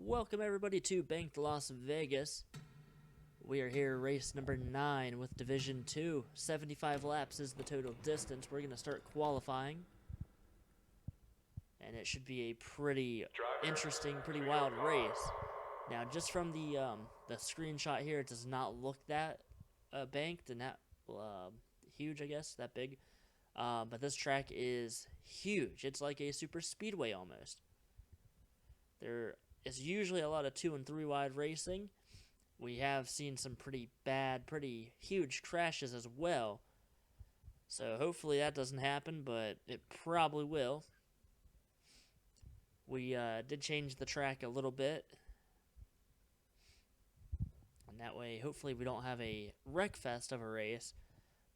Welcome everybody to Banked Las Vegas. We are here race number 9 with Division 2. 75 laps is the total distance. We're going to start qualifying. And it should be a pretty interesting, pretty wild race. Now, just from the screenshot here, it does not look that banked and that huge, I guess, that big. But this track is huge. It's like a super speedway almost. There is usually a lot of 2 and 3 wide racing. We have seen some pretty bad, pretty huge crashes as well. So hopefully that doesn't happen, but it probably will. We did change the track a little bit. And that way, hopefully we don't have a wreck fest of a race,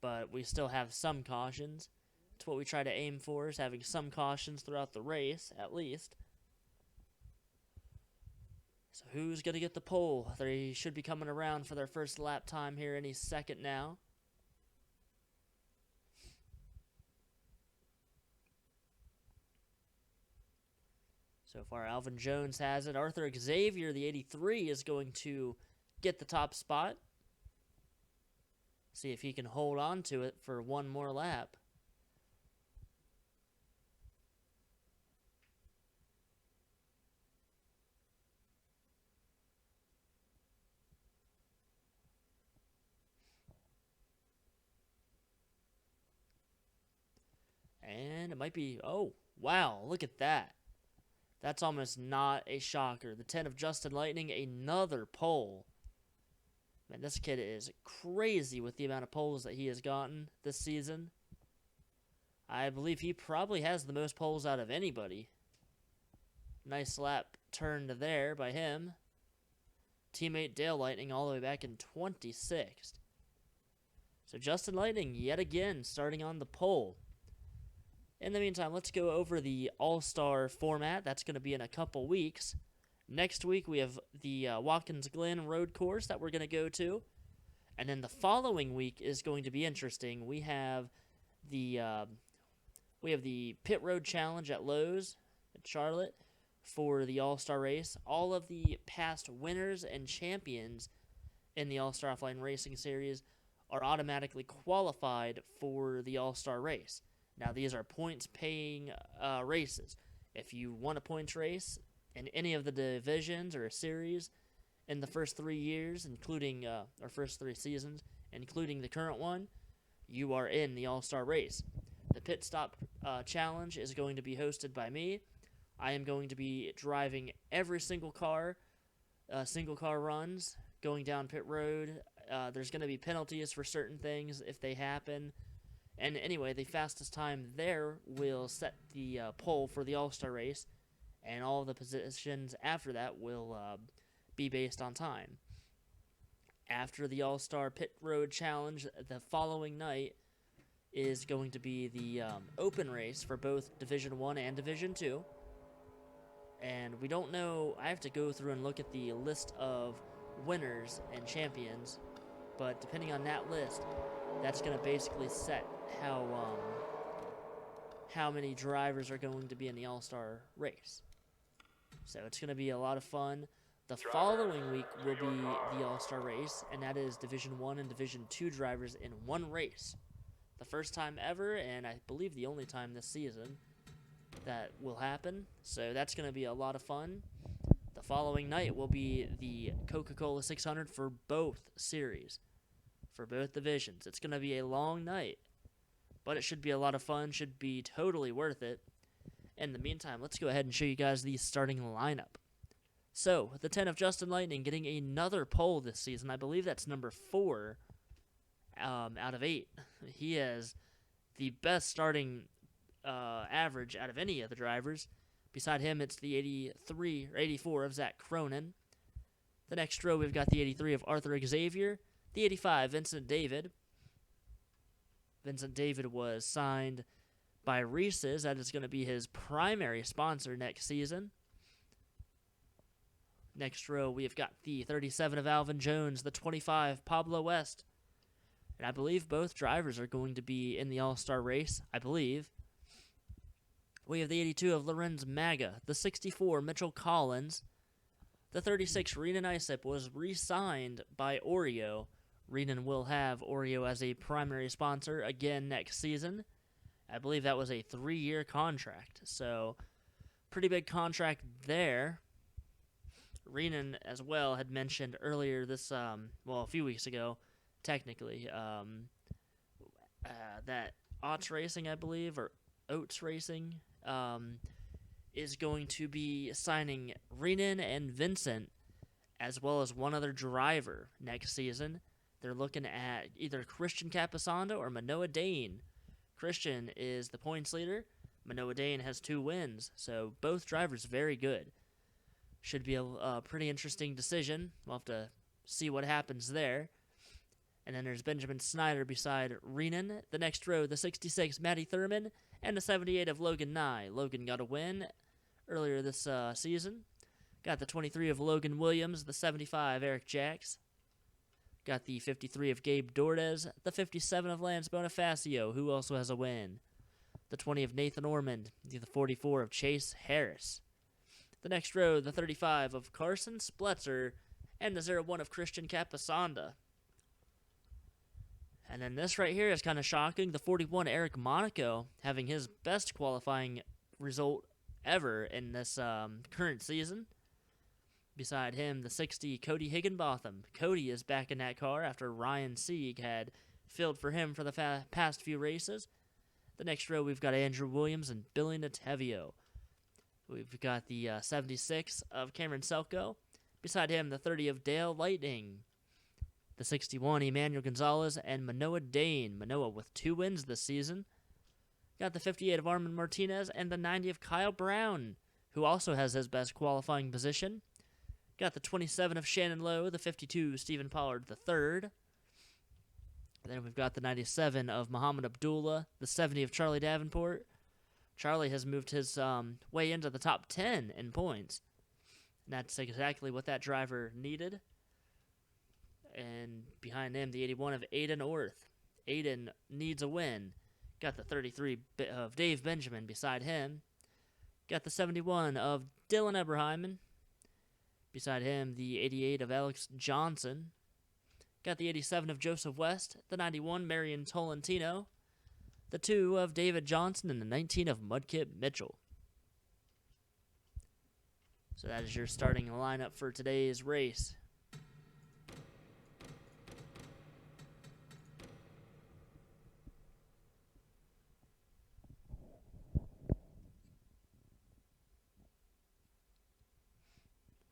but we still have some cautions. It's what we try to aim for, is having some cautions throughout the race, at least. So who's going to get the pole? They should be coming around for their first lap time here any second now. So far, Alvin Jones has it. Arthur Xavier, the 83, is going to get the top spot. See if he can hold on to it for one more lap. And it might be, oh, wow, look at that. That's almost not a shocker. The 10 of Justin Lightning, another pole. Man, this kid is crazy with the amount of poles that he has gotten this season. I believe he probably has the most poles out of anybody. Nice lap turned there by him. Teammate Dale Lightning all the way back in 26th. So Justin Lightning yet again starting on the pole. In the meantime, let's go over the All-Star format. That's going to be in a couple weeks. Next week, we have the Watkins Glen Road Course that we're going to go to. And then the following week is going to be interesting. We have the Pit Road Challenge at Lowe's at Charlotte for the All-Star race. All of the past winners and champions in the All-Star Offline Racing Series are automatically qualified for the All-Star race. Now, these are points-paying races. If you won a points race in any of the divisions or a series in the first 3 years, including our first 3 seasons, including the current one, you are in the All-Star race. The Pit Stop Challenge is going to be hosted by me. I am going to be driving every single car, single-car runs, going down pit road. There's going to be penalties for certain things if they happen. And anyway, the fastest time there will set the pole for the All-Star race, and all the positions after that will be based on time. After the All-Star Pit Road Challenge, the following night is going to be the open race for both Division 1 and Division 2. And we don't know, I have to go through and look at the list of winners and champions, but depending on that list, that's going to basically set how many drivers are going to be in the All-Star race. So it's going to be a lot of fun. The following week will be the All-Star race, and that is Division 1 and Division 2 drivers in one race. The first time ever, and I believe the only time this season that will happen. So that's going to be a lot of fun. The following night will be the Coca-Cola 600 for both series, for both divisions. It's going to be a long night, but it should be a lot of fun, should be totally worth it. In the meantime, let's go ahead and show you guys the starting lineup. So, the 10 of Justin Lightning getting another pole this season. I believe that's number 4 out of 8. He has the best starting average out of any of the drivers. Beside him, it's the 83 or 84 of Zach Cronin. The next row, we've got the 83 of Arthur Xavier. The 85, Vincent David. Vincent David was signed by Reese's. That is going to be his primary sponsor next season. Next row, we've got the 37 of Alvin Jones, the 25, Pablo West. And I believe both drivers are going to be in the All-Star race, I believe. We have the 82 of Lorenz Maga, the 64, Mitchell Collins, the 36 Renan Isip was re-signed by Oreo. Renan will have Oreo as a primary sponsor again next season. I believe that was a 3-year contract, so pretty big contract there. Renan as well had mentioned earlier this, a few weeks ago, technically, that Oats Racing, I believe, or Oats Racing, is going to be signing Renan and Vincent, as well as one other driver next season. They're looking at either Christian Capasando or Manoa Dane. Christian is the points leader. Manoa Dane has 2 wins, so both drivers very good. Should be a pretty interesting decision. We'll have to see what happens there. And then there's Benjamin Snyder beside Renan. The next row, the 66, Matty Thurman, and the 78 of Logan Nye. Logan got a win earlier this season. Got the 23 of Logan Williams, the 75, Eric Jacks. Got the 53 of Gabe Dordes, the 57 of Lance Bonifacio, who also has a win. The 20 of Nathan Ormond, the 44 of Chase Harris. The next row, the 35 of Carson Spletzer, and the 01 of Christian Capasanda. And then this right here is kind of shocking. The 41, Eric Monaco, having his best qualifying result ever in this current season. Beside him, the 60, Cody Higginbotham. Cody is back in that car after Ryan Sieg had filled for him for the past few races. The next row, we've got Andrew Williams and Billy Natevio. We've got the 76 of Cameron Selko. Beside him, the 30 of Dale Lightning. The 61, Emmanuel Gonzalez and Manoa Dane. Manoa with 2 wins this season. Got the 58 of Armand Martinez and the 90 of Kyle Brown, who also has his best qualifying position. Got the 27 of Shannon Lowe, the 52 Stephen Pollard III. Then we've got the 97 of Muhammad Abdullah, the 70 of Charlie Davenport. Charlie has moved his way into the top 10 in points. And that's exactly what that driver needed. And behind him, the 81 of Aiden Orth. Aiden needs a win. Got the 33 of Dave Benjamin beside him. Got the 71 of Dylan Eberheimen. Beside him, the 88 of Alex Johnson. Got the 87 of Joseph West. The 91, Marion Tolentino. The 2 of David Johnson. And the 19 of Mudkip Mitchell. So that is your starting lineup for today's race.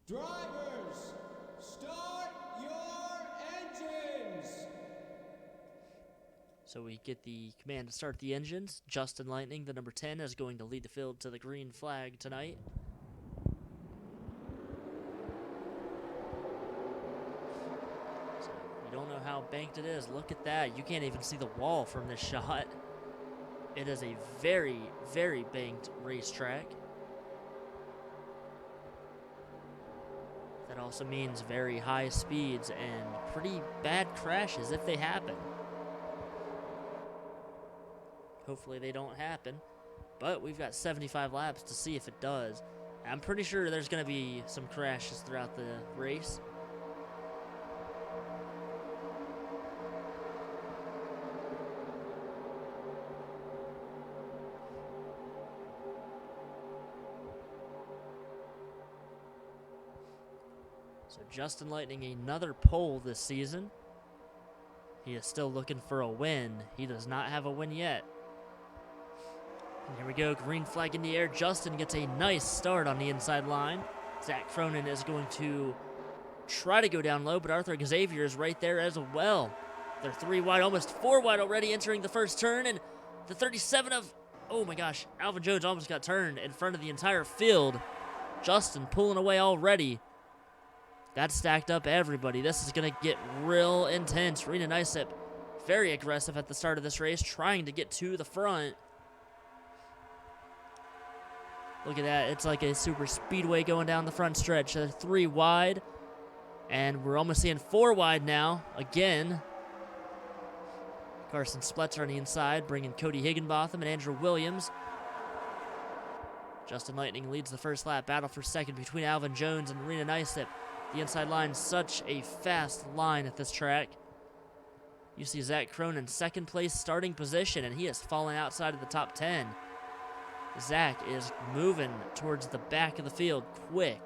Drivers, start your engines! So we get the command to start the engines. Justin Lightning, the number 10, is going to lead the field to the green flag tonight. So you don't know how banked it is. Look at that. You can't even see the wall from this shot. It is a very, very banked racetrack. That also means very high speeds and pretty bad crashes if they happen. Hopefully they don't happen, but we've got 75 laps to see if it does. I'm pretty sure there's going to be some crashes throughout the race. So Justin Lightning, another pole this season. He is still looking for a win. He does not have a win yet. And here we go, green flag in the air. Justin gets a nice start on the inside line. Zach Cronin is going to try to go down low, but Arthur Xavier is right there as well. They're 3 wide, almost 4 wide already entering the first turn, and the 37 of, oh my gosh, Alvin Jones almost got turned in front of the entire field. Justin pulling away already. That stacked up everybody. This is going to get real intense. Renan Isip, very aggressive at the start of this race, trying to get to the front. Look at that. It's like a super speedway going down the front stretch. 3 wide, and we're almost seeing 4 wide now. Again, Carson Spletzer on the inside, bringing Cody Higginbotham and Andrew Williams. Justin Lightning leads the first lap. Battle for second between Alvin Jones and Rena Nicep. The inside line, such a fast line at this track. You see Zach Cronin, second place starting position, and he has fallen outside of the top 10. Zach is moving towards the back of the field quick.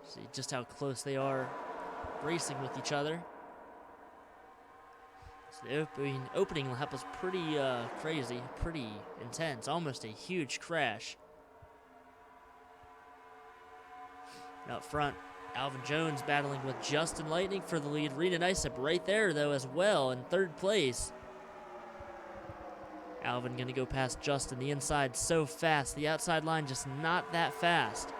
See just how close they are racing with each other. So the opening lap was pretty crazy, pretty intense, almost a huge crash. And up front, Alvin Jones battling with Justin Lightning for the lead. Rena Nicep right there, though, as well, in third place. Alvin going to go past Justin. The inside so fast. The outside line just not that fast.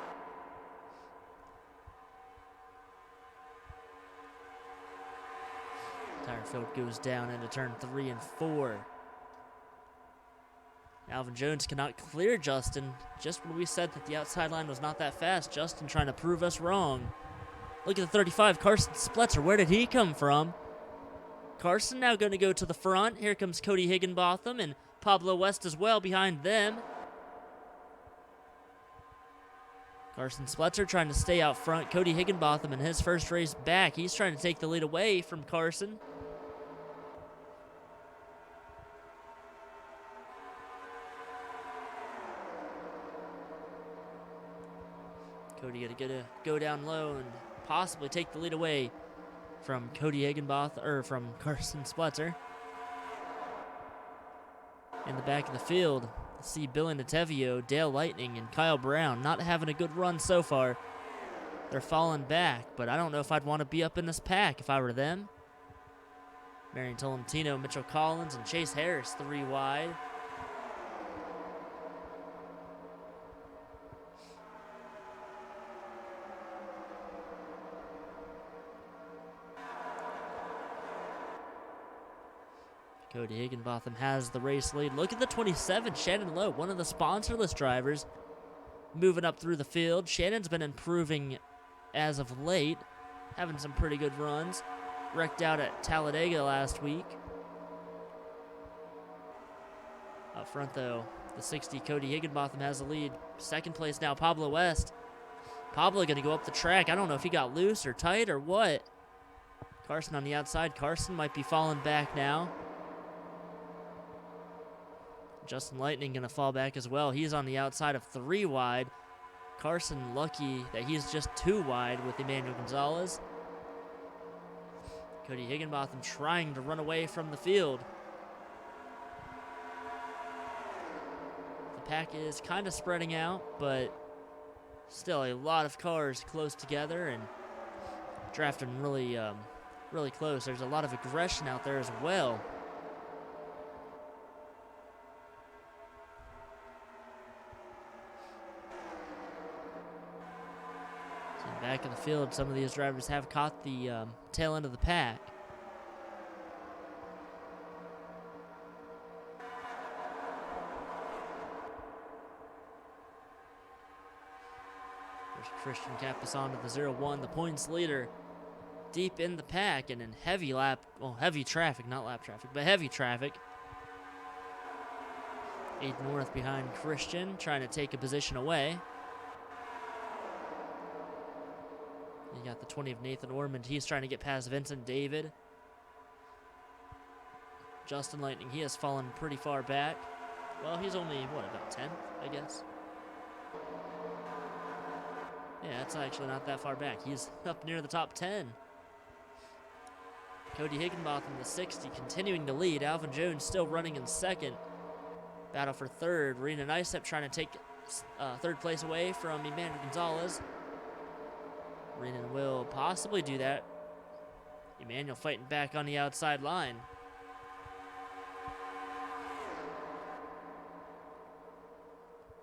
Tire field goes down into turn 3 and 4. Alvin Jones cannot clear Justin. Just when we said that the outside line was not that fast, Justin trying to prove us wrong. Look at the 35, Carson Spletzer. Where did he come from? Carson now going to go to the front. Here comes Cody Higginbotham and Pablo West as well behind them. Carson Spletzer trying to stay out front. Cody Higginbotham in his first race back. He's trying to take the lead away from Carson. Cody going to go down low and possibly take the lead away from Cody Higginbotham, or from Carson Spletzer. In the back of the field, see Billy Natevio, Dale Lightning, and Kyle Brown not having a good run so far. They're falling back, but I don't know if I'd want to be up in this pack if I were them. Marion Tolentino, Mitchell Collins, and Chase Harris 3 wide. Cody Higginbotham has the race lead. Look at the 27, Shannon Lowe, one of the sponsorless drivers, moving up through the field. Shannon's been improving as of late, having some pretty good runs. Wrecked out at Talladega last week. Up front, though, the 60, Cody Higginbotham has the lead. Second place now, Pablo West. Pablo going to go up the track. I don't know if he got loose or tight or what. Carson on the outside. Carson might be falling back now. Justin Lightning going to fall back as well. He's on the outside of 3 wide. Carson lucky that he's just 2 wide with Emmanuel Gonzalez. Cody Higginbotham trying to run away from the field. The pack is kind of spreading out, but still a lot of cars close together and drafting really, really close. There's a lot of aggression out there as well. Back in the field, some of these drivers have caught the tail end of the pack. There's Christian Campos to the 0-1, the points leader, deep in the pack and in heavy traffic, not lap traffic, but heavy traffic. 8 North behind Christian, trying to take a position away. You got the 20 of Nathan Ormond. He's trying to get past Vincent David. Justin Lightning, he has fallen pretty far back. Well, he's only, about 10th, I guess? Yeah, that's actually not that far back. He's up near the top 10. Cody Higginbotham, the 60, continuing to lead. Alvin Jones still running in second. Battle for third. Rena Nicep trying to take third place away from Emmanuel Gonzalez. Renan will possibly do that. Emmanuel fighting back on the outside line.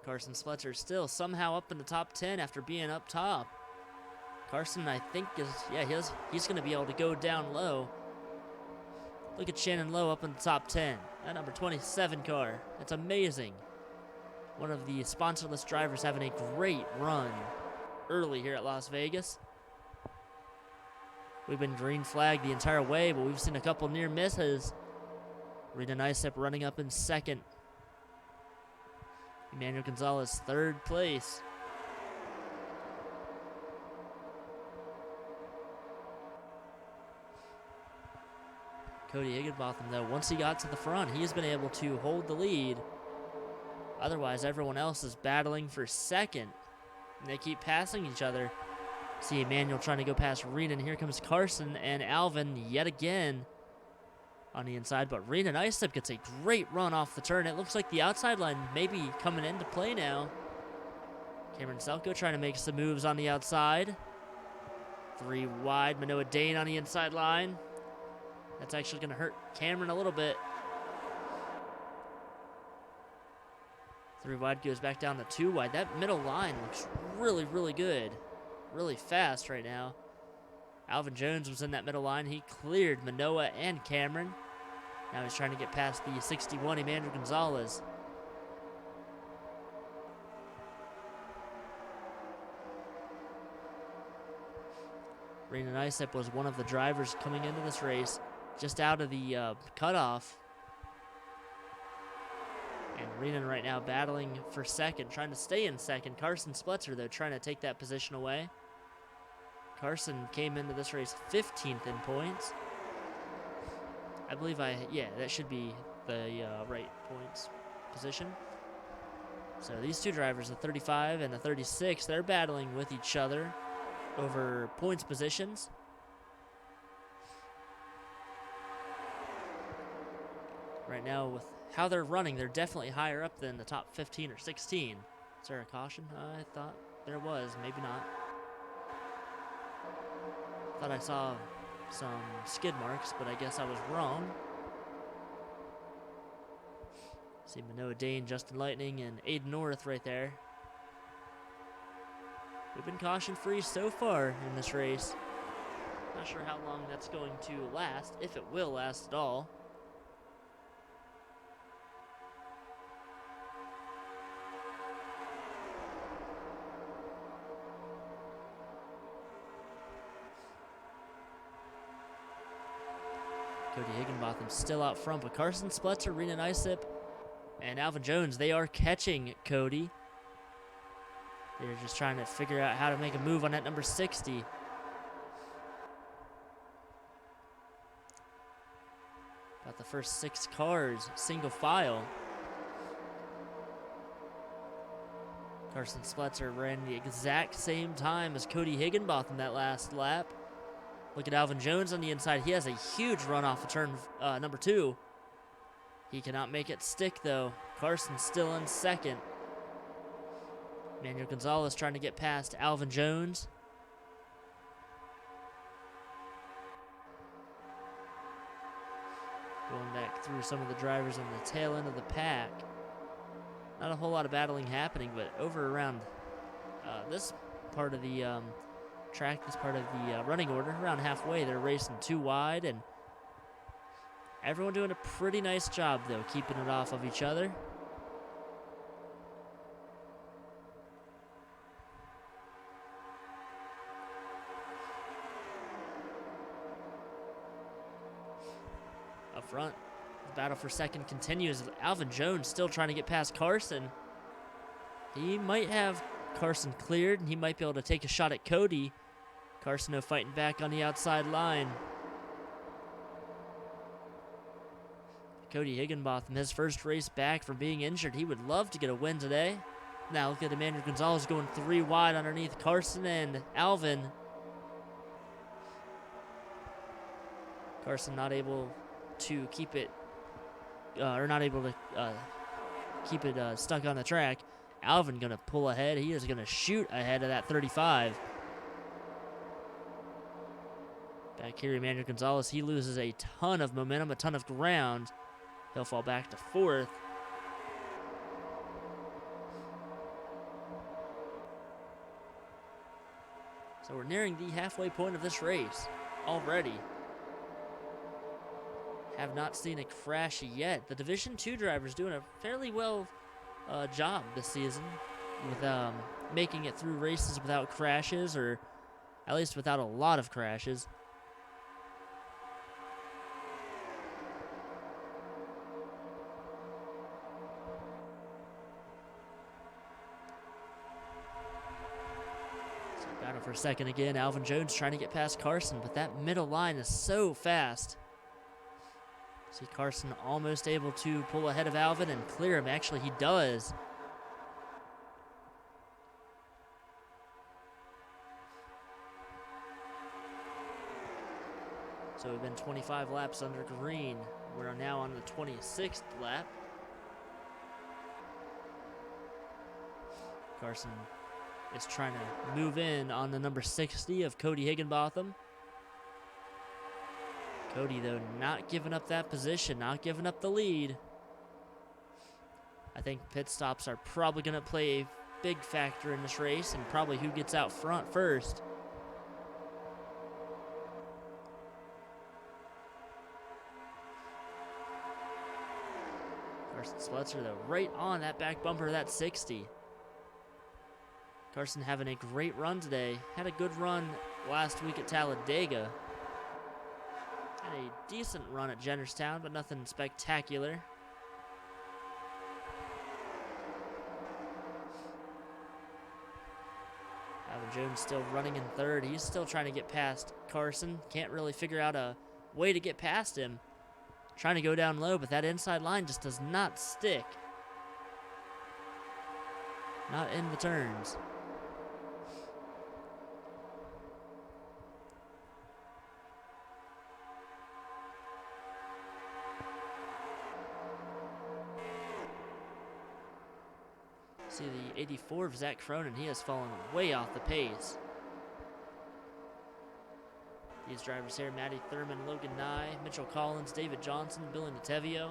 Carson Spletzer still somehow up in the top 10 after being up top. Carson, I think, he's going to be able to go down low. Look at Shannon Lowe up in the top 10. That number 27 car. That's amazing. One of the sponsorless drivers having a great run early here at Las Vegas. We've been green flagged the entire way, but we've seen a couple near misses Rena Nicep running up in second. Emmanuel Gonzalez, third place. Cody Higginbotham, though, once he got to the front, he's been able to hold the lead. Otherwise, everyone else is battling for second. And they keep passing each other. See Emmanuel trying to go past Rena, and here comes Carson and Alvin yet again on the inside. But Rena Nicep gets a great run off the turn. It looks like the outside line may be coming into play now. Cameron Selko trying to make some moves on the outside. 3 wide, Manoa Dane on the inside line. That's actually going to hurt Cameron a little bit. 3 wide goes back down to 2 wide. That middle line looks really, really good. Really fast right now. Alvin Jones was in that middle line. He cleared Manoa and Cameron. Now he's trying to get past the 61, Emmanuel Gonzalez. Rena Nicep was one of the drivers coming into this race, just out of the cutoff. And Rena right now battling for second, trying to stay in second. Carson Spletzer, though, trying to take that position away. Carson came into this race 15th in points. I believe that should be the right points position. So these two drivers, the 35 and the 36, they're battling with each other over points positions. Right now, with how they're running, they're definitely higher up than the top 15 or 16. Is there a caution? I thought there was. Maybe not. Thought I saw some skid marks, but I guess I was wrong. See Manoa Dane, Justin Lightning, and Aiden North right there. We've been caution-free so far in this race. Not sure how long that's going to last, if it will last at all. Cody Higginbotham still out front, but Carson Spletzer, Rena Nicep, and Alvin Jones, they are catching Cody. They're just trying to figure out how to make a move on that number 60. About the first 6 cars, single file. Carson Spletzer ran the exact same time as Cody Higginbotham that last lap. Look at Alvin Jones on the inside. He has a huge run off of turn number 2. He cannot make it stick, though. Carson's still in second. Emmanuel Gonzalez trying to get past Alvin Jones. Going back through some of the drivers on the tail end of the pack. Not a whole lot of battling happening, but over around this part of the track, this part of the running order, around halfway, they're racing 2 wide, and everyone doing a pretty nice job, though, keeping it off of each other. Up front, the battle for second continues. Alvin Jones still trying to get past Carson. He might have Carson cleared, and he might be able to take a shot at Cody. Carson, though, fighting back on the outside line. Cody Higginbotham, his first race back from being injured. He would love to get a win today. Now look at Emmanuel Gonzalez going 3 wide underneath Carson and Alvin. Carson not able to keep it, keep it stuck on the track. Alvin gonna pull ahead. He is gonna shoot ahead of that 35. Back here, Emmanuel Gonzalez, he loses a ton of momentum, a ton of ground. He'll fall back to 4th. So we're nearing the halfway point of this race already. Have not seen a crash yet. The Division 2 drivers doing a fairly well job this season with making it through races without crashes, or at least without a lot of crashes. for a second again. Alvin Jones trying to get past Carson, but that middle line is so fast. See Carson almost able to pull ahead of Alvin and clear him. Actually, he does. So we've been 25 laps under green. We're now on the 26th lap. Carson is trying to move in on the number 60 of Cody Higginbotham. Cody, though, not giving up that position, not giving up the lead. I think pit stops are probably going to play a big factor in this race, and probably who gets out front first. Carson Spletzer, though, right on that back bumper of that 60. Carson having a great run today. Had a good run last week at Talladega. Had a decent run at Jennerstown, but nothing spectacular. Alvin Jones still running in third. He's still trying to get past Carson. Can't really figure out a way to get past him. Trying to go down low, but that inside line just does not stick. Not in the turns. See the 84 of Zach Cronin. He has fallen way off the pace. These drivers here, Matty Thurman, Logan Nye, Mitchell Collins, David Johnson, Billy Natevio.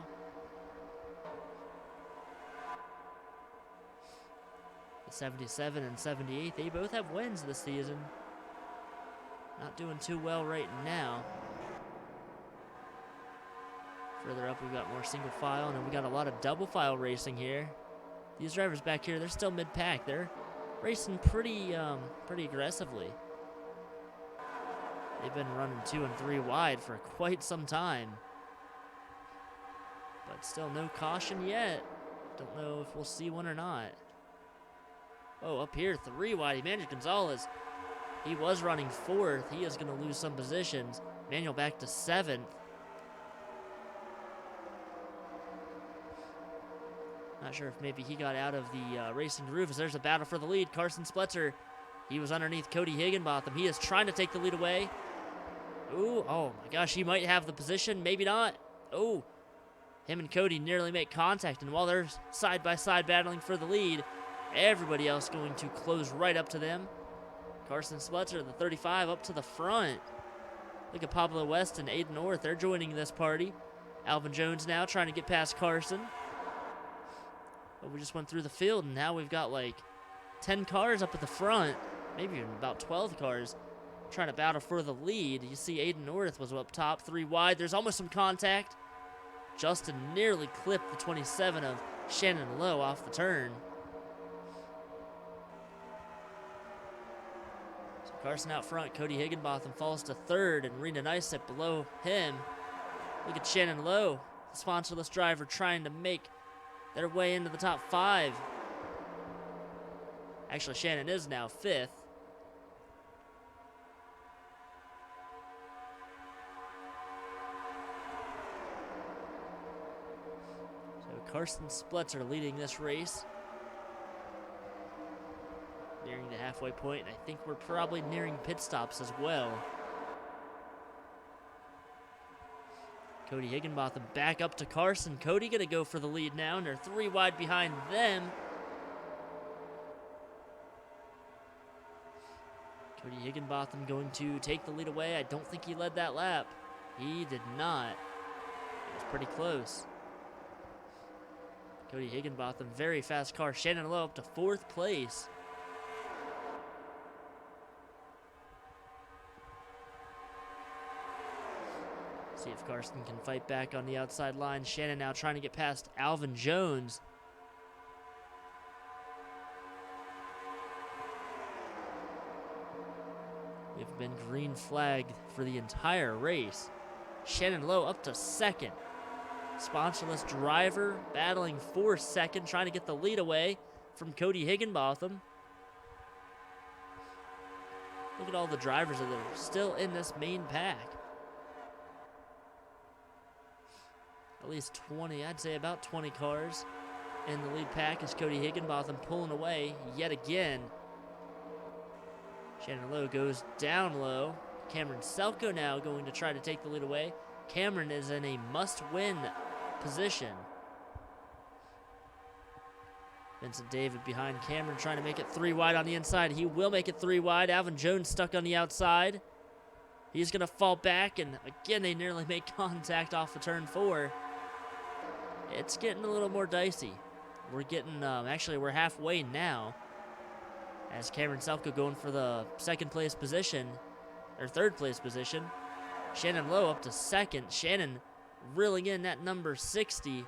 The 77 and 78, they both have wins this season. Not doing too well right now. Further up, we've got more single file, and then we got a lot of double file racing here. These drivers back here, they're still mid-pack. They're racing pretty aggressively. They've been running 2 and 3 wide for quite some time. But still no caution yet. Don't know if we'll see one or not. Oh, up here, 3 wide. Emmanuel Gonzalez, he was running 4th. He is going to lose some positions. Emmanuel back to 7th. Not sure if maybe he got out of the racing groove as there's a battle for the lead. Carson Spletzer, he was underneath Cody Higginbotham. He is trying to take the lead away. Ooh, oh my gosh, he might have the position, maybe not. Oh, him and Cody nearly make contact, and while they're side by side battling for the lead, everybody else going to close right up to them. Carson Spletzer, the 35, up to the front. Look at Pablo West and Aiden Orth, they're joining this party. Alvin Jones now trying to get past Carson. But we just went through the field, and now we've got like 10 cars up at the front, maybe even about 12 cars, trying to battle for the lead. You see Aiden North was up top, 3 wide. There's almost some contact. Justin nearly clipped the 27 of Shannon Lowe off the turn. So Carson out front. Cody Higginbotham falls to 3rd, and Rena Neisep below him. Look at Shannon Lowe, the sponsorless driver, trying to make their way into the top 5. Actually, Shannon is now 5th. So Carson Spletzer leading this race. Nearing the halfway point, and I think we're probably nearing pit stops as well. Cody Higginbotham back up to Carson. Cody gonna go for the lead now, and they're 3 wide behind them. Cody Higginbotham going to take the lead away. I don't think he led that lap. He did not. It was pretty close. Cody Higginbotham, very fast car. Shannon Lowe up to 4th place. See if Carson can fight back on the outside line. Shannon now trying to get past Alvin Jones. We've been green flagged for the entire race. Shannon Lowe up to 2nd. Sponsorless driver battling for 2nd, trying to get the lead away from Cody Higginbotham. Look at all the drivers that are still in this main pack. At least 20, I'd say about 20 cars in the lead pack as Cody Higginbotham pulling away yet again. Shannon Lowe goes down low. Cameron Selko now going to try to take the lead away. Cameron is in a must-win position. Vincent David behind Cameron trying to make it 3 wide on the inside. He will make it 3 wide. Alvin Jones stuck on the outside. He's going to fall back, and again, they nearly make contact off of turn 4. It's getting a little more dicey. We're getting, actually, we're halfway now. As Cameron Selko going for the second place position, or third place position. Shannon Lowe up to second. Shannon reeling in that number 60.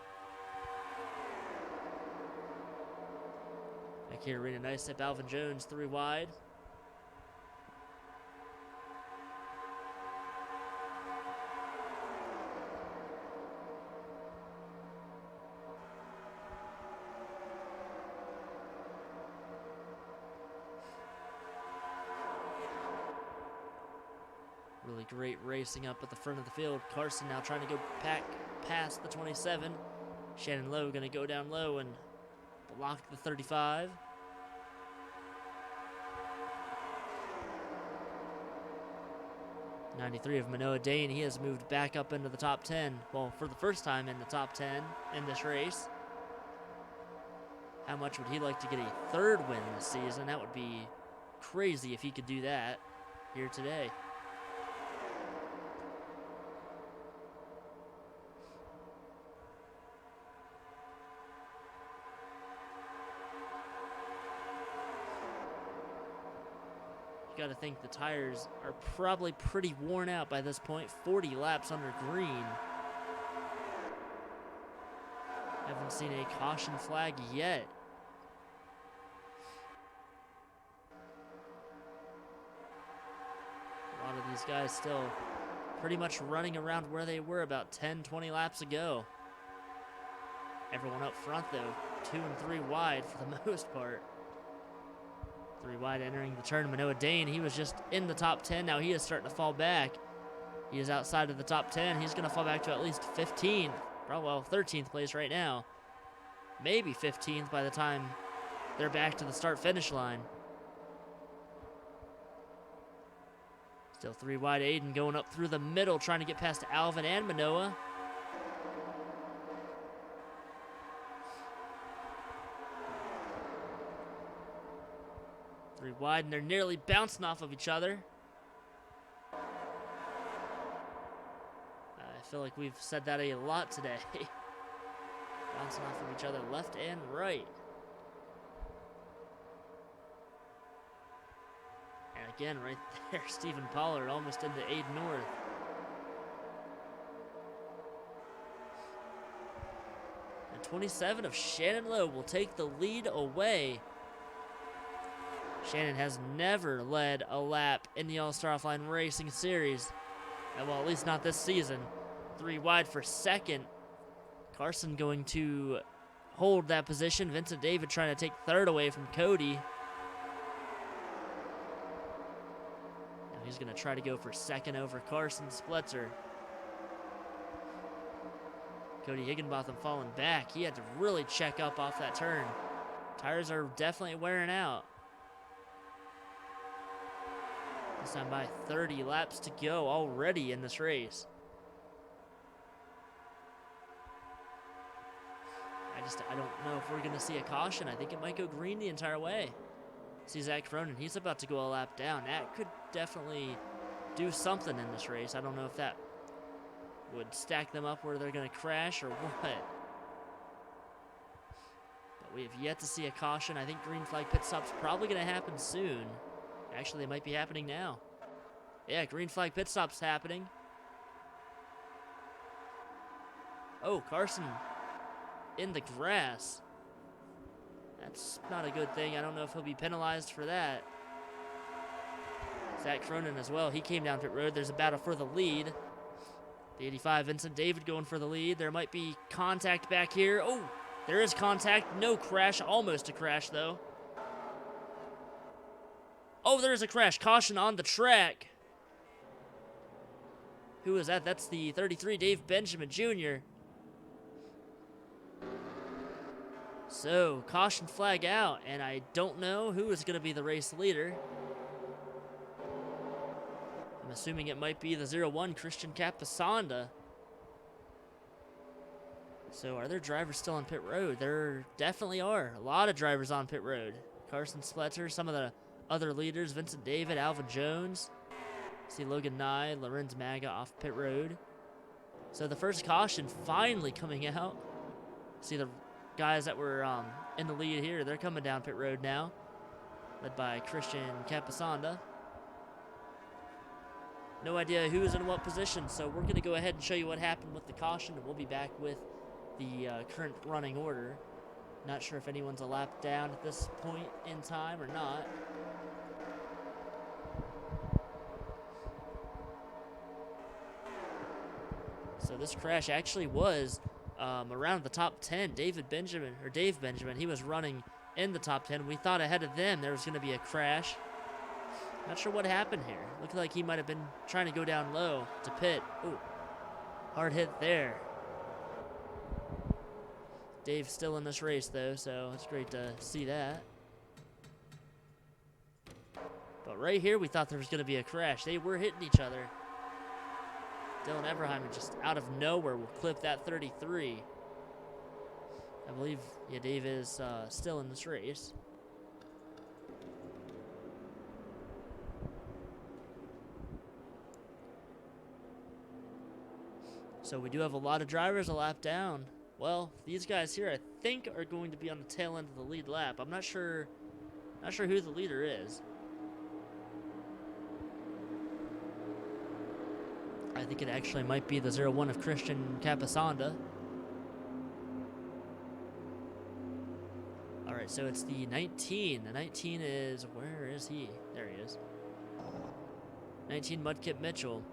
Back here, Arena nice up. Alvin Jones 3 wide. Really great racing up at the front of the field. Carson now trying to go past the 27. Shannon Lowe going to go down low and block the 35. '93 of Manoah Dane. He has moved back up into the top 10. Well, for the first time in the top 10 in this race. How much would he like to get a third win this season? That would be crazy if he could do that here today. Got to think the tires are probably pretty worn out by this point. 40 laps under green. Haven't seen a caution flag yet. A lot of these guys still pretty much running around where they were about 10, 20 laps ago. Everyone up front though, 2 and 3 wide for the most part. 3 wide entering the turn. Manoah Dane, he was just in the top 10. Now he is starting to fall back. He is outside of the top 10. He's going to fall back to at least 15th. Well, 13th place right now. Maybe 15th by the time they're back to the start-finish line. Still 3 wide. Aiden going up through the middle, trying to get past Alvin and Manoah. Wide, and they're nearly bouncing off of each other. I feel like we've said that a lot today. Bouncing off of each other left and right. And again, right there, Stephen Pollard almost into Aiden North. And 27 of Shannon Lowe will take the lead away. Shannon has never led a lap in the All-Star Offline Racing Series. Well, at least not this season. 3 wide for second. Carson going to hold that position. Vincent David trying to take third away from Cody. Now he's going to try to go for second over Carson Splitzer. Cody Higginbotham falling back. He had to really check up off that turn. Tires are definitely wearing out. This time by 30 laps to go already in this race. I don't know if we're going to see a caution. I think it might go green the entire way. See Zach Cronin, he's about to go a lap down. That could definitely do something in this race. I don't know if that would stack them up where they're going to crash or what. But we have yet to see a caution. I think green flag pit stop's probably going to happen soon. Actually, it might be happening now. Yeah, green flag pit stop's happening. Oh, Carson in the grass. That's not a good thing. I don't know if he'll be penalized for that. Zach Cronin as well. He came down pit road. There's a battle for the lead. The 85, Vincent David going for the lead. There might be contact back here. Oh, there is contact. No crash. Almost a crash, though. Oh, there's a crash. Caution on the track. Who is that? That's the 33, Dave Benjamin Jr. So, caution flag out, and I don't know who is going to be the race leader. I'm assuming it might be the 01, Christian Capasanda. So, are there drivers still on pit road? There definitely are. A lot of drivers on pit road. Carson Spletzer, some of the other leaders, Vincent David, Alvin Jones. See Logan Nye, Lorenz Maga off pit road. So the first caution finally coming out. See the guys that were in the lead here, they're coming down pit road now, led by Christian Capasanda. No idea who's in what position, so we're going to go ahead and show you what happened with the caution, and we'll be back with the current running order. Not sure if anyone's a lap down at this point in time or not. So this crash actually was around the top 10. Dave Benjamin, he was running in the top 10. We thought ahead of them there was going to be a crash. Not sure what happened here. Looked like he might have been trying to go down low to pit. Ooh, hard hit there. Dave's still in this race though, so it's great to see that. But right here we thought there was going to be a crash. They were hitting each other. Dylan Everheimer just out of nowhere will clip that 33. I believe, yeah, Dave is still in this race. So we do have a lot of drivers a lap down. Well, these guys here I think are going to be on the tail end of the lead lap. I'm not sure who the leader is. I think it actually might be the 01 of Christian Capasanda. All right, so it's the 19. The 19 is, where is he? There he is. 19 Mudkip Mitchell.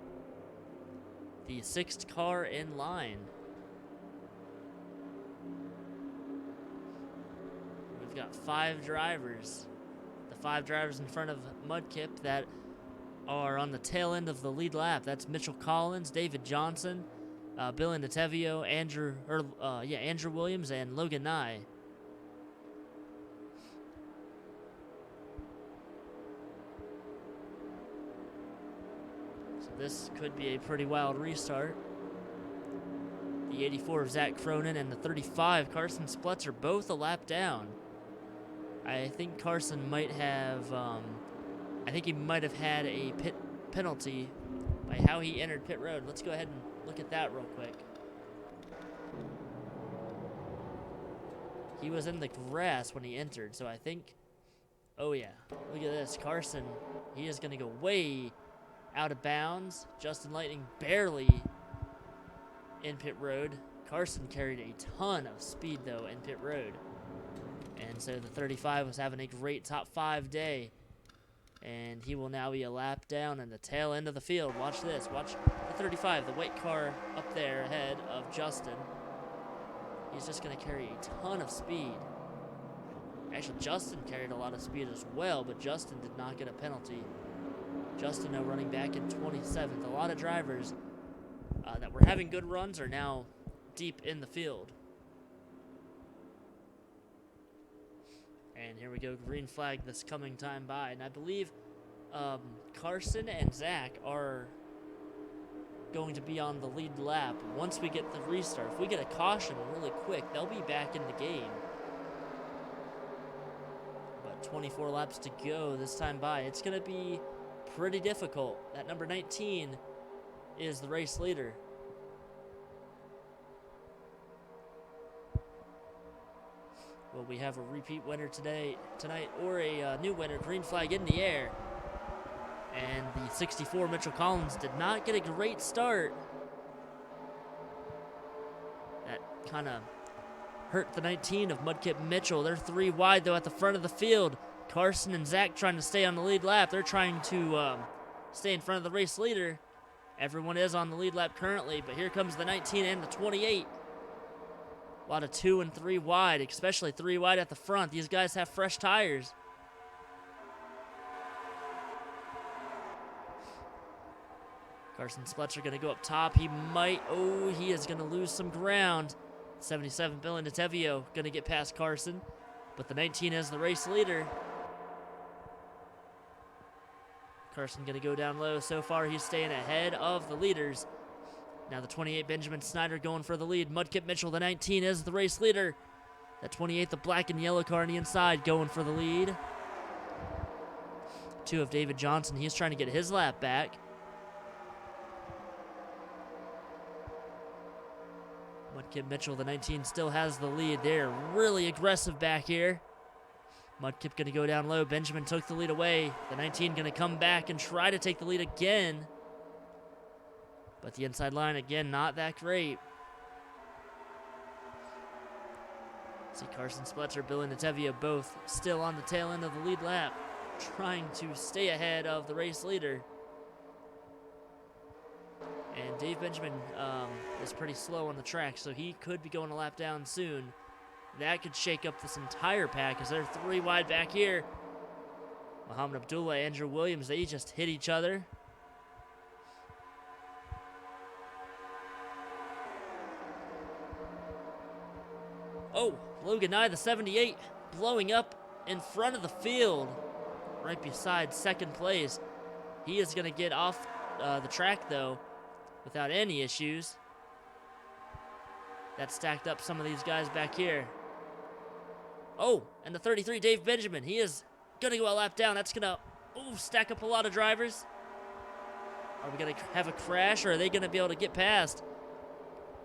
The 6th car in line. We've got 5 drivers. The 5 drivers in front of Mudkip that are on the tail end of the lead lap. That's Mitchell Collins, David Johnson, Billy Natevio, Andrew Williams, and Logan Nye. So this could be a pretty wild restart. The 84 of Zach Cronin and the 35 Carson Spletzer both a lap down. I think Carson might have he might have had a pit penalty by how he entered pit road. Let's go ahead and look at that real quick. He was in the grass when he entered, so I think, oh yeah, look at this. Carson, he is going to go way out of bounds. Justin Lightning barely in pit road. Carson carried a ton of speed, though, in pit road. And so the 35 was having a great top 5 day. And he will now be a lap down in the tail end of the field. Watch this. Watch the 35, the white car up there ahead of Justin. He's just going to carry a ton of speed. Actually, Justin carried a lot of speed as well, but Justin did not get a penalty. Justin now running back in 27th. A lot of drivers that were having good runs are now deep in the field. And here we go, green flag this coming time by. And I believe Carson and Zach are going to be on the lead lap once we get the restart. If we get a caution really quick, they'll be back in the game. But 24 laps to go this time by. It's going to be pretty difficult. That number 19 is the race leader. Will we have a repeat winner tonight, or a new winner? Green flag in the air. And the 64 Mitchell Collins did not get a great start. That kind of hurt the 19 of Mudkip Mitchell. They're 3 wide, though, at the front of the field. Carson and Zach trying to stay on the lead lap. They're trying to stay in front of the race leader. Everyone is on the lead lap currently, but here comes the 19 and the 28. A lot of 2 and 3 wide, especially 3 wide at the front. These guys have fresh tires. Carson Spletcher going to go up top. He might, oh, he is going to lose some ground. 77 Billy Natevio going to get past Carson, but the 19 is the race leader. Carson going to go down low. So far, he's staying ahead of the leaders. Now the 28, Benjamin Snyder, going for the lead. Mudkip Mitchell, the 19, is the race leader. That 28, the black and yellow car on the inside, going for the lead. 2 of David Johnson. He's trying to get his lap back. Mudkip Mitchell, the 19, still has the lead. They're really aggressive back here. Mudkip going to go down low. Benjamin took the lead away. The 19 going to come back and try to take the lead again. But the inside line, again, not that great. See Carson Spletcher, Billy Natevia, both still on the tail end of the lead lap, trying to stay ahead of the race leader. And Dave Benjamin is pretty slow on the track, so he could be going a lap down soon. That could shake up this entire pack, as they're 3 wide back here. Muhammad Abdullah, Andrew Williams, they just hit each other. Oh, Logan Nye, the 78, blowing up in front of the field, right beside second place. He is going to get off the track, though, without any issues. That stacked up some of these guys back here. Oh, and the 33, Dave Benjamin, he is going to go a lap down. That's going to stack up a lot of drivers. Are we going to have a crash, or are they going to be able to get past?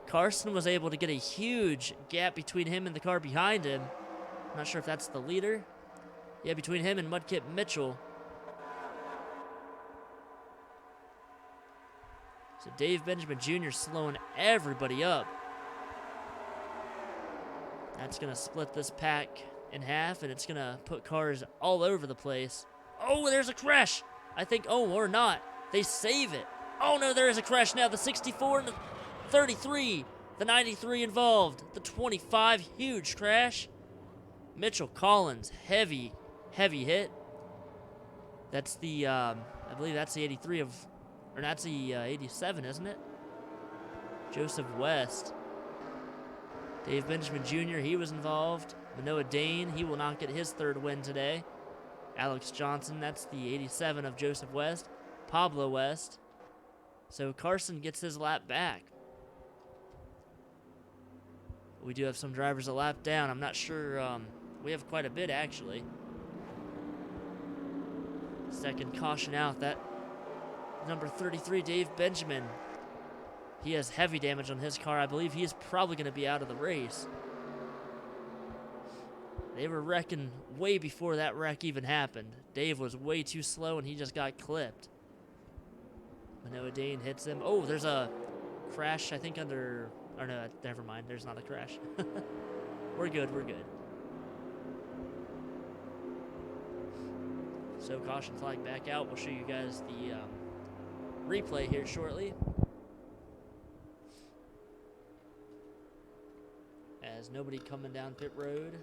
Carson was able to get a huge gap between him and the car behind him. I'm not sure if that's the leader. Yeah, between him and Mudkip Mitchell. So Dave Benjamin Jr. slowing everybody up. That's going to split this pack in half, and it's going to put cars all over the place. Oh, there's a crash. I think, or not. They save it. Oh, no, there is a crash now. The 64 and the 33, the 93 involved, the 25, huge crash. Mitchell Collins, heavy hit. That's the, I believe that's the 83 of, or that's the 87, isn't it? Joseph West. Dave Benjamin Jr., he was involved. Manoah Dane, he will not get his 3rd win today. Alex Johnson, that's the 87 of Joseph West. Pablo West. So Carson gets his lap back. We do have some drivers a lap down. I'm not sure. We have quite a bit, actually. Second caution out. That number 33, Dave Benjamin. He has heavy damage on his car. I believe he is probably going to be out of the race. They were wrecking way before that wreck even happened. Dave was way too slow, and he just got clipped. Manoah Dane hits him. Oh, there's a crash, I think, under... Oh, no, never mind. There's not a crash. We're good. So, caution flag back out. We'll show you guys the replay here shortly. As nobody coming down pit road.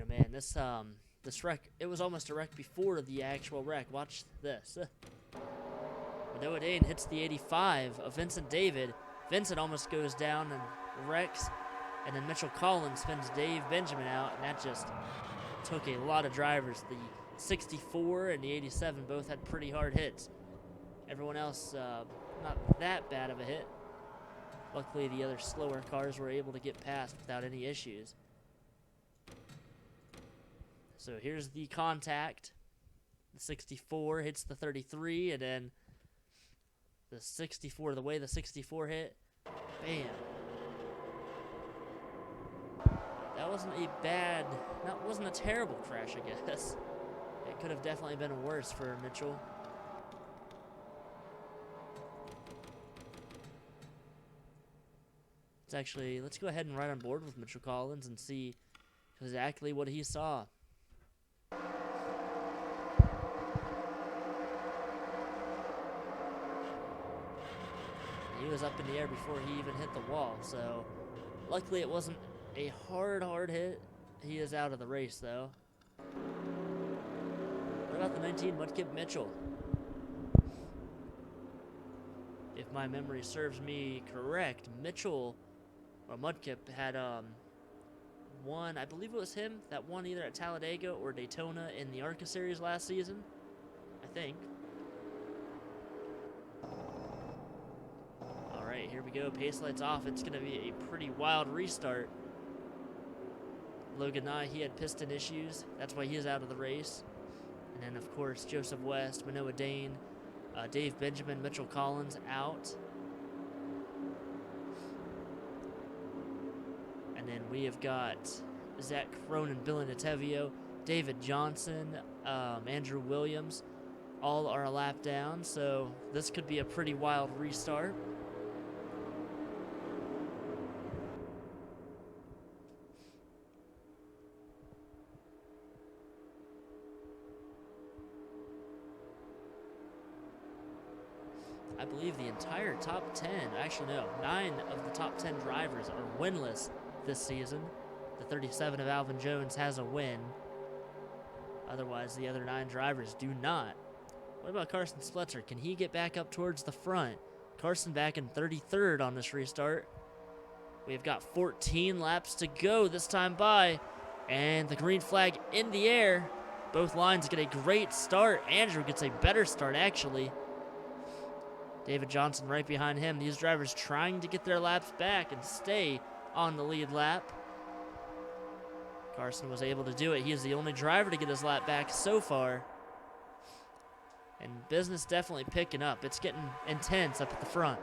Man, this wreck, it was almost a wreck before the actual wreck. Watch this. Manoah Dane hits the 85 of Vincent David. Vincent almost goes down and wrecks, and then Mitchell Collins spins Dave Benjamin out, and that just took a lot of drivers. The 64 and the 87 both had pretty hard hits. Everyone else, not that bad of a hit. Luckily, the other slower cars were able to get past without any issues. So here's the contact. The 64 hits the 33, and then the 64, the way the 64 hit, bam. That wasn't wasn't a terrible crash, I guess. It could have definitely been worse for Mitchell. Let's go ahead and ride on board with Mitchell Collins and see exactly what he saw. He was up in the air before he even hit the wall, so Luckily, it wasn't a hard hit. He is out of the race, though. What about the 19 Mudkip Mitchell? If my memory serves me correct, Mitchell or Mudkip had won, I believe it was him that won either at Talladega or Daytona in the ARCA series last season, I think. All right, here we go. Pace lights off. It's going to be a pretty wild restart. Logan Nye, he had piston issues. That's why he is out of the race. And then, of course, Joseph West, Manoah Dane, Dave Benjamin, Mitchell Collins out. And then we have got Zach Cronin, Billy Natevio, David Johnson, Andrew Williams. All are a lap down, so this could be a pretty wild restart. I believe the entire top 10, actually no, 9 of the top 10 drivers are winless this season. The 37 of Alvin Jones has a win. Otherwise, the other 9 drivers do not. What about Carson Spletzer? Can he get back up towards the front? Carson back in 33rd on this restart. We've got 14 laps to go this time by. And the green flag in the air. Both lines get a great start. Andrew gets a better start, actually. David Johnson right behind him. These drivers trying to get their laps back and stay on the lead lap. Carson was able to do it. He is the only driver to get his lap back so far. And business definitely picking up. It's getting intense up at the front.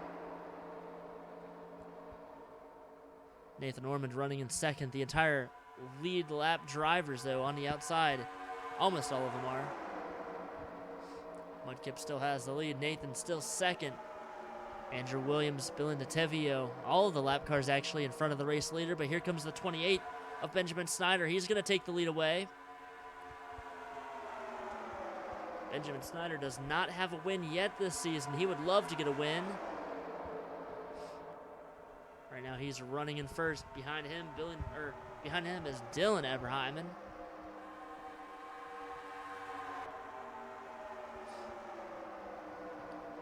Nathan Ormond running in second. The entire lead lap drivers, though, on the outside. Almost all of them are. Mudkip still has the lead. Nathan still second. Andrew Williams, Billy Natevio, all of the lap cars actually in front of the race leader, but here comes the 28 of Benjamin Snyder. He's going to take the lead away. Benjamin Snyder does not have a win yet this season. He would love to get a win. Right now he's running in first. Behind him, is Dylan Eberheimen.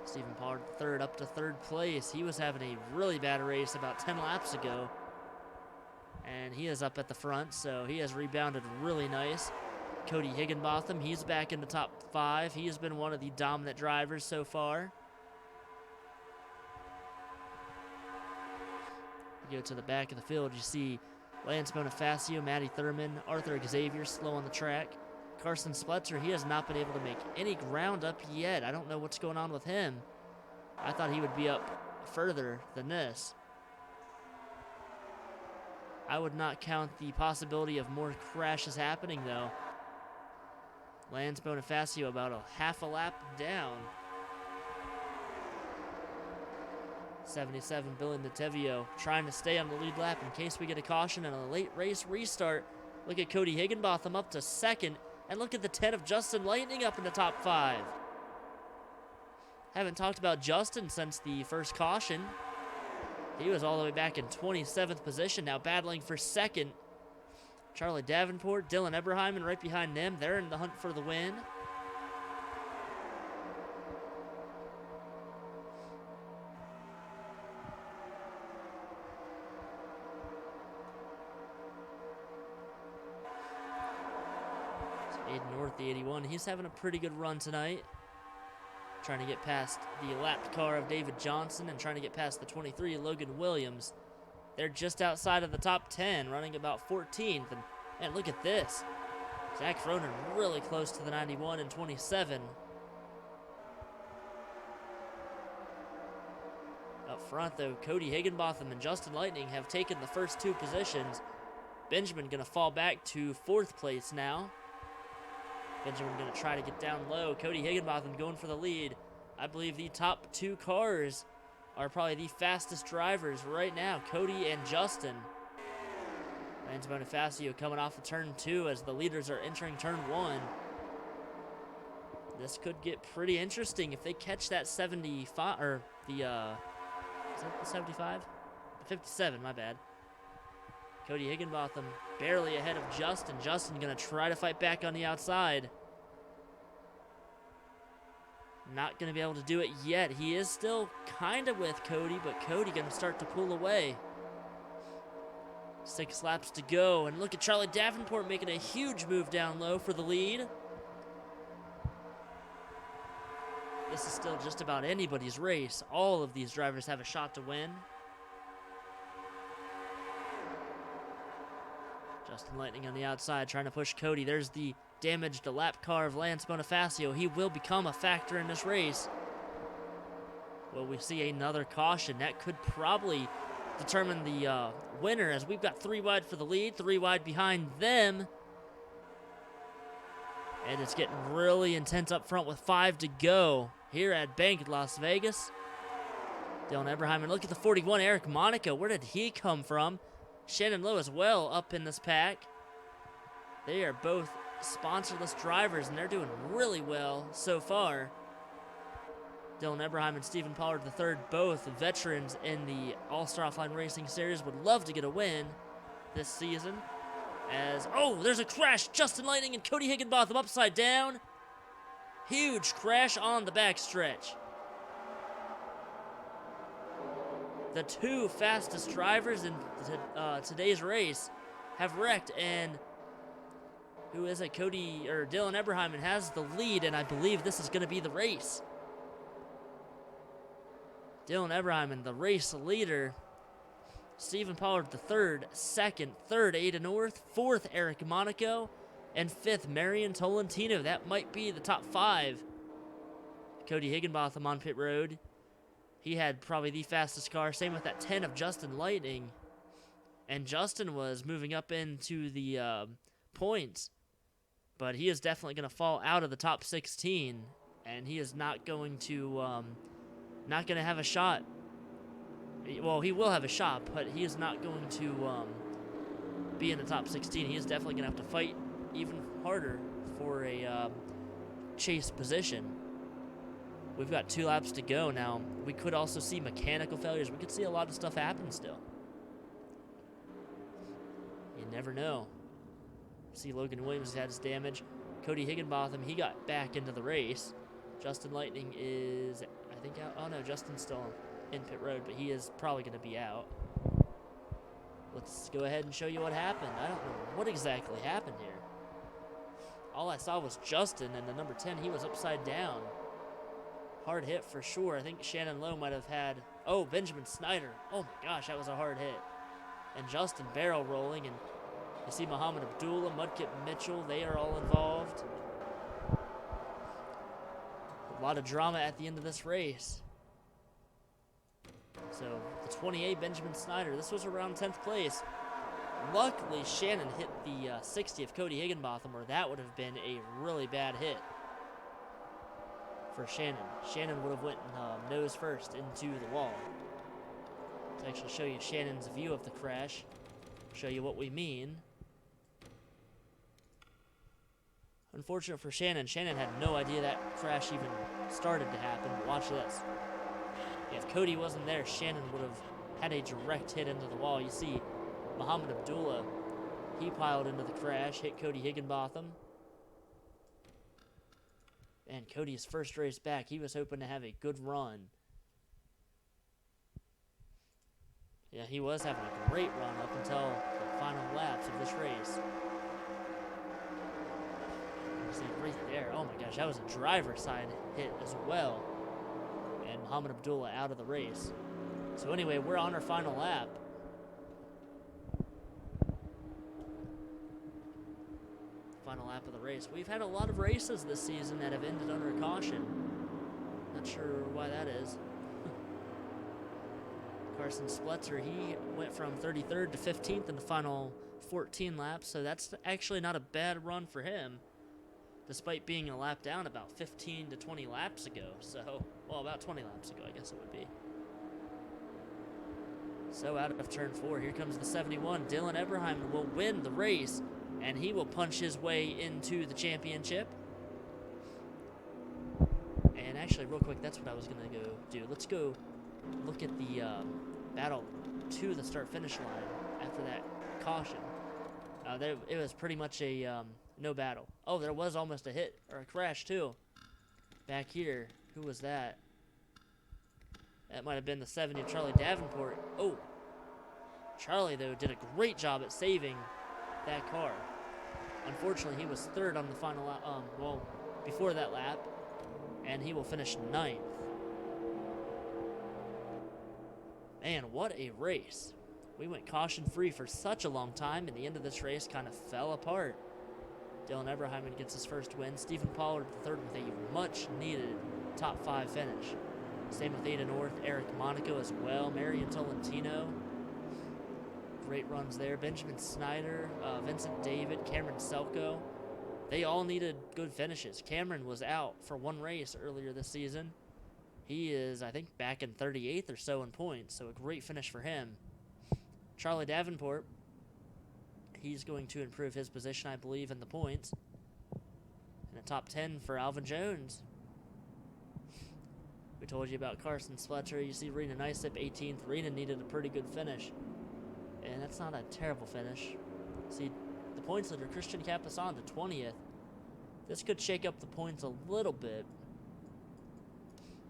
Stephen Pollard third, up to third place. He was having a really bad race about 10 laps ago. And he is up at the front, so he has rebounded really nice. Cody Higginbotham, he's back in the top 5. He has been one of the dominant drivers so far. You go to the back of the field, you see Lance Bonifacio, Matty Thurman, Arthur Xavier slow on the track. Carson Spletzer, he has not been able to make any ground up yet. I don't know what's going on with him. I thought he would be up further than this. I would not count the possibility of more crashes happening, though. Lance Bonifacio about a half a lap down. 77, Billy Natevio trying to stay on the lead lap in case we get a caution and a late race restart. Look at Cody Higginbotham up to second. And look at the 10 of Justin Lightning up in the top 5. Haven't talked about Justin since the first caution. He was all the way back in 27th position, now battling for second. Charlie Davenport, Dylan Eberheimen right behind them. They're in the hunt for the win. Aiden North, the 81, he's having a pretty good run tonight. Trying to get past the lapped car of David Johnson and trying to get past the 23, Logan Williams. They're just outside of the top 10, running about 14th. And man, look at this. Zach Cronin really close to the 91 and 27. Up front, though, Cody Higginbotham and Justin Lightning have taken the first 2 positions. Benjamin going to fall back to 4th place now. Benjamin going to try to get down low. Cody Higginbotham going for the lead. I believe the top 2 cars are probably the fastest drivers right now, Cody and Justin. Lance Bonifacio coming off of turn 2 as the leaders are entering turn 1. This could get pretty interesting if they catch that 75, or the, is that the 75? The 57, my bad. Cody Higginbotham barely ahead of Justin. Justin gonna try to fight back on the outside. Not gonna be able to do it yet. He is still kind of with Cody, but Cody gonna start to pull away. 6 laps to go, and look at Charlie Davenport making a huge move down low for the lead. This is still just about anybody's race. All of these drivers have a shot to win. Justin Lightning on the outside trying to push Cody. There's the damaged lap car of Lance Bonifacio. He will become a factor in this race. Will we see another caution? That could probably determine the winner, as we've got 3 wide for the lead, 3 wide behind them. And it's getting really intense up front with 5 to go here at Bank Las Vegas. Dylan Eberheim, and look at the 41, Eric Monaco. Where did he come from? Shannon Lowe as well up in this pack. They are both sponsorless drivers, and they're doing really well so far. Dylan Eberheim and Stephen Pollard III, both veterans in the All-Star Offline Racing Series, would love to get a win this season. As, oh, there's a crash. Justin Lightning and Cody Higginbotham upside down. Huge crash on the backstretch. The 2 fastest drivers in today's race have wrecked, and who is it? Cody, or Dylan Eberheim has the lead, and I believe this is going to be the race. Dylan Eberheim, the race leader. Stephen Pollard III, second. Third, Ada North. Fourth, Eric Monaco. And fifth, Marion Tolentino. That might be the top 5. Cody Higginbotham on pit road. He had probably the fastest car. Same with that 10 of Justin Lightning. And Justin was moving up into the points. But he is definitely going to fall out of the top 16. And he is not going to have a shot. Well, he will have a shot, but he is not going to be in the top 16. He is definitely going to have to fight even harder for a chase position. We've got 2 laps to go now. We could also see mechanical failures. We could see a lot of stuff happen still. You never know. See, Logan Williams had his damage. Cody Higginbotham, he got back into the race. Justin Lightning is, I think, out. Oh, no, Justin's still in pit road, but he is probably going to be out. Let's go ahead and show you what happened. I don't know what exactly happened here. All I saw was Justin, and the number 10, he was upside down. Hard hit for sure. I think Shannon Lowe might have had... Oh, Benjamin Snyder. Oh, my gosh, that was a hard hit. And Justin barrel rolling, and you see Muhammad Abdullah, Mudkip Mitchell, they are all involved. A lot of drama at the end of this race. So, the 28, Benjamin Snyder, this was around 10th place. Luckily, Shannon hit the 60 of Cody Higginbotham, or that would have been a really bad hit for Shannon. Shannon would have went nose first into the wall. To actually show you Shannon's view of the crash, show you what we mean. Unfortunate for Shannon, Shannon had no idea that crash even started to happen. Watch this. If Cody wasn't there, Shannon would have had a direct hit into the wall. You see Muhammad Abdullah, he piled into the crash, hit Cody Higginbotham. And Cody's first race back, he was hoping to have a good run. Yeah, he was having a great run up until the final laps of this race. You see right there, oh my gosh, that was a driver's side hit as well. And Muhammad Abdullah out of the race. So anyway, we're on our final lap. Final lap of the race. We've had a lot of races this season that have ended under caution. Not sure why that is. Carson Spletzer, he went from 33rd to 15th in the final 14 laps, so that's actually not a bad run for him, despite being a lap down about 15 to 20 laps ago. So, well, about 20 laps ago, I guess it would be. So out of turn 4, here comes the 71. Dylan Eberheim will win the race, and he will punch his way into the championship. And actually, real quick, that's what I was going to go do. Let's go look at the battle to the start-finish line after that caution. It was pretty much a no battle. Oh, there was almost a hit or a crash too. Back here, who was that? That might have been the 70 of Charlie Davenport. Oh, Charlie though did a great job at saving that car. Unfortunately, he was third on the final lap. Before that lap, and he will finish 9th. Man, what a race. We went caution-free for such a long time, and the end of this race kind of fell apart. Dylan Eberheiman gets his first win. Stephen Pollard third with a much-needed top 5 finish. Same with Ada North, Eric Monaco as well, Marion Tolentino. Great runs there. Benjamin Snyder, Vincent David, Cameron Selko. They all needed good finishes. Cameron was out for one race earlier this season. He is, I think, back in 38th or so in points, so a great finish for him. Charlie Davenport, he's going to improve his position, I believe, in the points. And a top 10 for Alvin Jones. We told you about Carson Spletcher. You see Rena Nysip, 18th. Rena needed a pretty good finish. And that's not a terrible finish. See, the points leader, Christian Capasanda, 20th. This could shake up the points a little bit.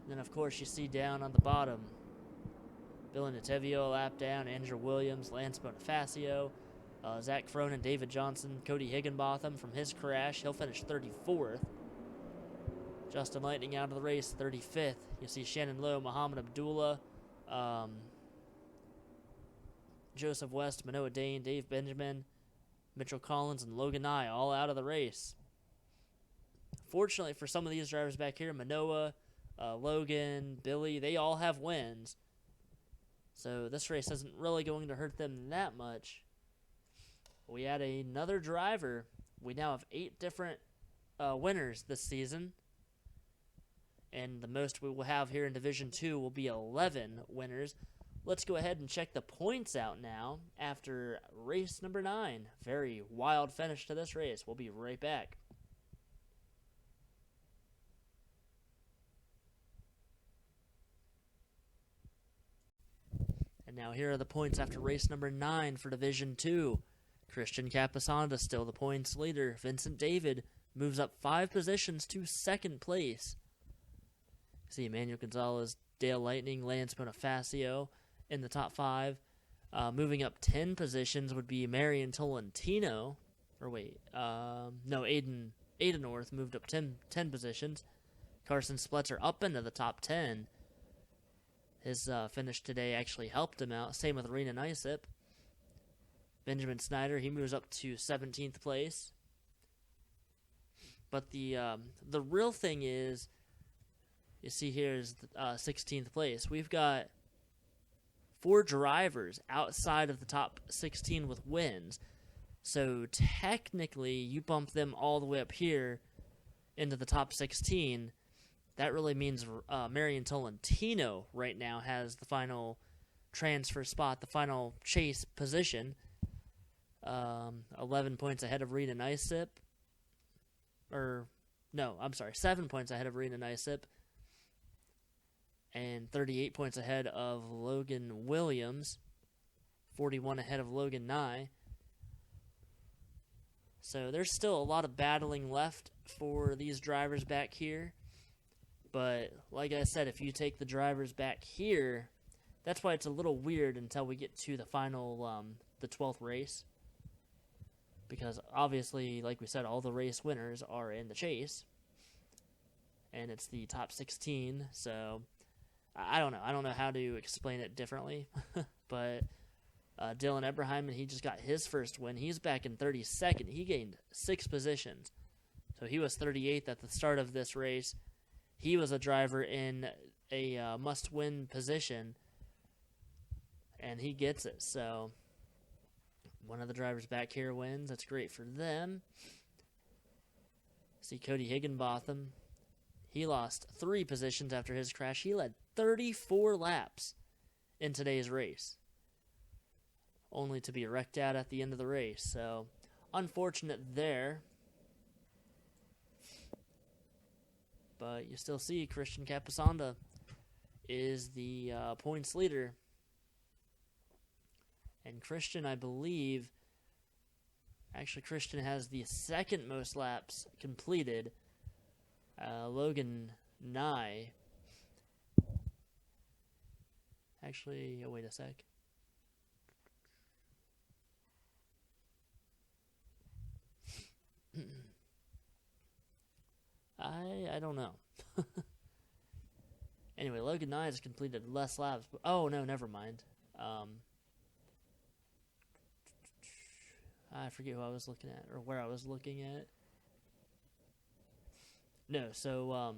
And then, of course, you see down on the bottom, Billy Natevio, a lap down, Andrew Williams, Lance Bonifacio, Zach Fronin, David Johnson, Cody Higginbotham from his crash. He'll finish 34th. Justin Lightning out of the race, 35th. You see Shannon Lowe, Muhammad Abdullah, Joseph West, Manoa Dane, Dave Benjamin, Mitchell Collins, and Logan Nye all out of the race. Fortunately for some of these drivers back here, Manoa, Logan, Billy, they all have wins. So this race isn't really going to hurt them that much. We add another driver. We now have 8 different winners this season. And the most we will have here in Division 2 will be 11 winners. Let's go ahead and check the points out now after race number 9. Very wild finish to this race. We'll be right back. And now here are the points after race number 9 for Division 2. Christian Capasanda still the points leader. Vincent David moves up 5 positions to 2nd place. See Emmanuel Gonzalez, Dale Lightning, Lance Bonifacio in the top 5. Moving up 10 positions would be Marion Tolentino. Aiden North moved up 10 positions. Carson Spletzer up into the top 10. His finish today actually helped him out. Same with Rena Nysip. Benjamin Snyder, he moves up to 17th place. But the real thing is, you see here is 16th place. We've got 4 drivers outside of the top 16 with wins. So technically, you bump them all the way up here into the top 16. That really means Marion Tolentino right now has the final transfer spot, the final chase position. 11 points ahead of Rena Nysip. 7 points ahead of Rena Nysip. And 38 points ahead of Logan Williams. 41 ahead of Logan Nye. So there's still a lot of battling left for these drivers back here. But like I said, if you take the drivers back here, that's why it's a little weird until we get to the final, the 12th race. Because obviously, like we said, all the race winners are in the chase. And it's the top 16, so I don't know. I don't know how to explain it differently. But Dylan Eberheiman, he just got his first win. He's back in 32nd. He gained 6 positions. So he was 38th at the start of this race. He was a driver in a must-win position, and he gets it. So one of the drivers back here wins. That's great for them. See Cody Higginbotham. He lost 3 positions after his crash. He led 34 laps in today's race, only to be wrecked out at the end of the race. So unfortunate there. But you still see Christian Capasanda is the points leader. And Christian, I believe, Actually, Christian has the second most laps completed. Logan Nye. Actually, oh, wait a sec. I don't know. Anyway, Logan Nye has completed less laps. But, oh, no, never mind. I forget who I was looking at or where I was looking at. No, so,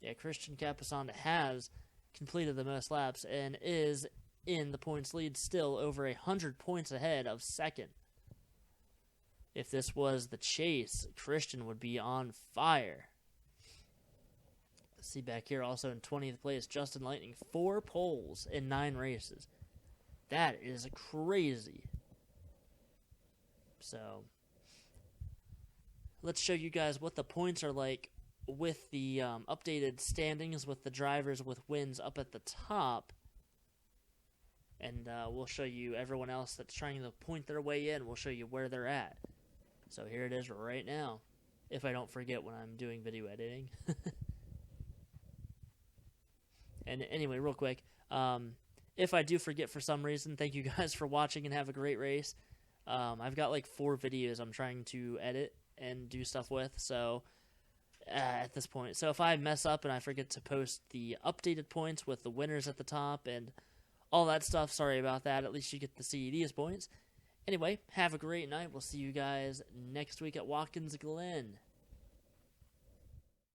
yeah, Christian Capasanda has completed the most laps and is in the points lead still over 100 points ahead of second. If this was the chase, Christian would be on fire. Let's see back here also in 20th place, Justin Lightning, 4 poles in 9 races. That is crazy. So, let's show you guys what the points are like with the updated standings with the drivers with wins up at the top. And we'll show you everyone else that's trying to point their way in. We'll show you where they're at. So here it is right now, if I don't forget when I'm doing video editing. And anyway, real quick, if I do forget for some reason, thank you guys for watching and have a great race. I've got like 4 videos I'm trying to edit and do stuff with, so at this point. So if I mess up and I forget to post the updated points with the winners at the top and all that stuff, sorry about that. At least you get to see these points. Anyway, have a great night. We'll see you guys next week at Watkins Glen.